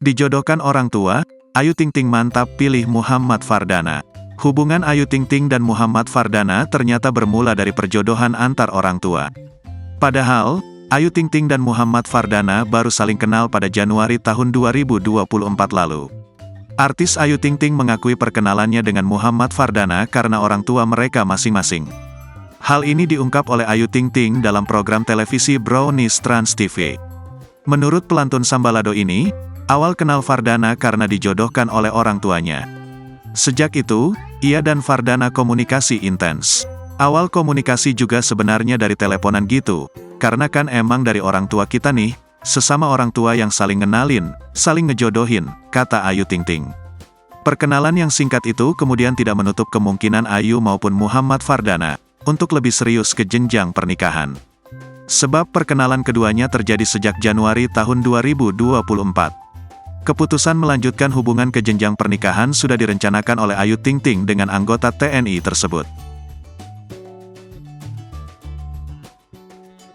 Dijodohkan orang tua, Ayu Ting Ting mantap pilih Muhammad Fardana. Hubungan Ayu Ting Ting dan Muhammad Fardana ternyata bermula dari perjodohan antar orang tua. Padahal, Ayu Ting Ting dan Muhammad Fardana baru saling kenal pada Januari tahun 2024 lalu. Artis Ayu Ting Ting mengakui perkenalannya dengan Muhammad Fardana karena orang tua mereka masing-masing. Hal ini diungkap oleh Ayu Ting Ting dalam program televisi Brownies Trans TV. Menurut pelantun Sambalado ini, awal kenal Fardana karena dijodohkan oleh orang tuanya. Sejak itu, ia dan Fardana komunikasi intens. Awal komunikasi juga sebenarnya dari teleponan gitu, karena kan emang dari orang tua kita nih, sesama orang tua yang saling ngenalin, saling ngejodohin, kata Ayu Ting Ting. Perkenalan yang singkat itu kemudian tidak menutup kemungkinan Ayu maupun Muhammad Fardana untuk lebih serius ke jenjang pernikahan. Sebab perkenalan keduanya terjadi sejak Januari tahun 2024. Keputusan melanjutkan hubungan ke jenjang pernikahan sudah direncanakan oleh Ayu Ting Ting dengan anggota TNI tersebut.